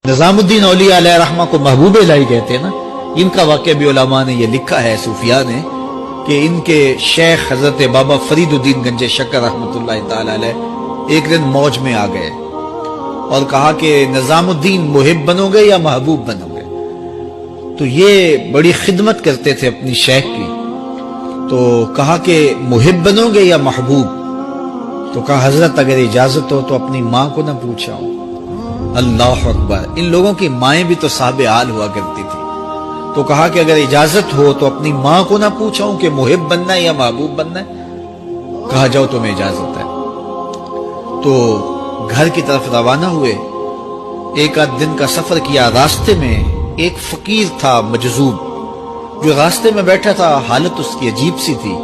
نظام الدین اولیاء علیہ رحمہ کو محبوب الہی کہتے ہیں نا. ان کا واقعہ بھی علماء نے یہ لکھا ہے، صوفیاء نے، کہ ان کے شیخ حضرت بابا فرید الدین گنج شکر رحمۃ اللہ تعالی علیہ ایک دن موج میں آ گئے اور کہا کہ نظام الدین محب بنو گے یا محبوب بنو گے؟ تو یہ بڑی خدمت کرتے تھے اپنی شیخ کی، تو کہا کہ محب بنو گے یا محبوب؟ تو کہا حضرت اگر اجازت ہو تو اپنی ماں کو نہ پوچھاؤں. اللہ اکبر! ان لوگوں کی مائیں بھی تو صاحب حال ہوا کرتی تھی. تو کہا کہ اگر اجازت ہو تو اپنی ماں کو نہ پوچھاؤں کہ محب بننا ہے یا محبوب بننا ہے؟ کہا جاؤ تمہیں اجازت ہے. تو گھر کی طرف روانہ ہوئے. ایک آدھ دن کا سفر کیا. راستے میں ایک فقیر تھا مجذوب، جو راستے میں بیٹھا تھا. حالت اس کی عجیب سی تھی.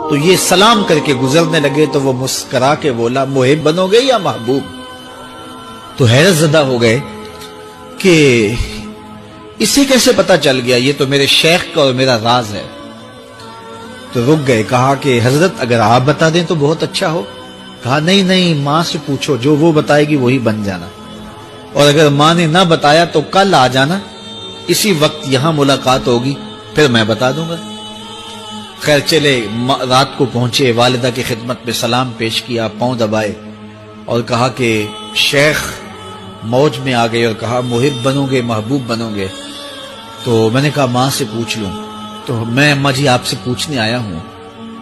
تو یہ سلام کر کے گزرنے لگے تو وہ مسکرا کے بولا محب بنو گے یا محبوب؟ تو حیرت زدہ ہو گئے کہ اسے کیسے پتا چل گیا، یہ تو میرے شیخ کا اور میرا راز ہے. تو رک گئے. کہا کہ حضرت اگر آپ بتا دیں تو بہت اچھا ہو. کہا نہیں ماں سے پوچھو، جو وہ بتائے گی وہی بن جانا، اور اگر ماں نے نہ بتایا تو کل آ جانا، اسی وقت یہاں ملاقات ہوگی، پھر میں بتا دوں گا. خیر چلے، رات کو پہنچے، والدہ کی خدمت میں سلام پیش کیا، پاؤں دبائے اور کہا کہ شیخ موج میں آ گئے اور کہا محب بنو گے محبوب بنو گے؟ تو میں نے کہا ماں سے پوچھ لوں. تو میں اماں جی آپ سے پوچھنے آیا ہوں،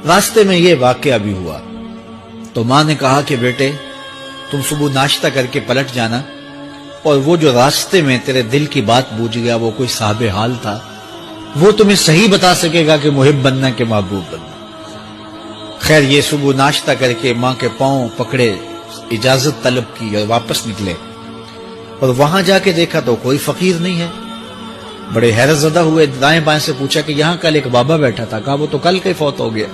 راستے میں یہ واقعہ بھی ہوا. تو ماں نے کہا کہ بیٹے تم صبح ناشتہ کر کے پلٹ جانا، اور وہ جو راستے میں تیرے دل کی بات بوجھ گیا وہ کوئی صاحب حال تھا، وہ تمہیں صحیح بتا سکے گا کہ محب بننا کہ محبوب بننا. خیر یہ صبح ناشتہ کر کے ماں کے پاؤں پکڑے، اجازت طلب کی اور واپس نکلے. اور وہاں جا کے دیکھا تو کوئی فقیر نہیں ہے. بڑے حیرت زدہ ہوئے. دائیں بائیں سے پوچھا کہ یہاں کل ایک بابا بیٹھا تھا. کہا وہ تو کل کے فوت ہو گیا.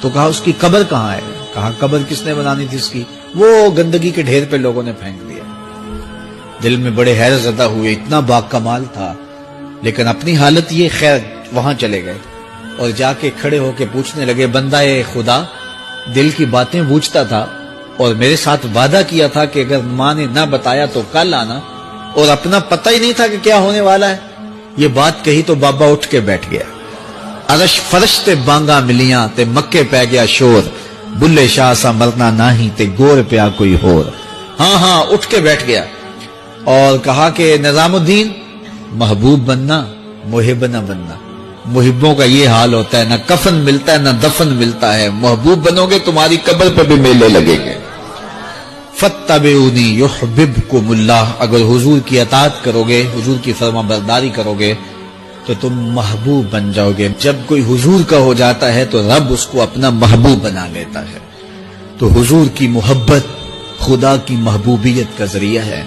تو کہا اس کی قبر کہاں ہے؟ کہا قبر کس نے بنانی تھی اس کی؟ وہ گندگی کے ڈھیر پہ لوگوں نے پھینک دیا. دل میں بڑے حیرت زدہ ہوئے. اتنا با کمال تھا، لیکن اپنی حالت یہ. خیر وہاں چلے گئے اور جا کے کھڑے ہو کے پوچھنے لگے بندہ خدا دل کی باتیں بوجھتا تھا اور میرے ساتھ وعدہ کیا تھا کہ اگر ماں نے نہ بتایا تو کل آنا، اور اپنا پتہ ہی نہیں تھا کہ کیا ہونے والا ہے. یہ بات کہی تو بابا اٹھ کے بیٹھ گیا. عرش فرش تے بانگا ملیاں تے مکے پہ گیا شور، بلے شاہ سا مرنا ناہی تے گور پیا کوئی ہور. ہاں اٹھ کے بیٹھ گیا اور کہا کہ نظام الدین محبوب بننا محب نہ بننا. محبوں کا یہ حال ہوتا ہے، نہ کفن ملتا ہے نہ دفن ملتا ہے. محبوب بنو گے تمہاری قبر پہ بھی میلے لگیں گے. فَاتَّبِعُونِي يُحْبِبْكُمُ اللَّهُ، اگر حضور کی اطاعت کرو گے، حضور کی فرما برداری کرو گے تو تم محبوب بن جاؤ گے. جب کوئی حضور کا ہو جاتا ہے تو رب اس کو اپنا محبوب بنا لیتا ہے. تو حضور کی محبت خدا کی محبوبیت کا ذریعہ ہے.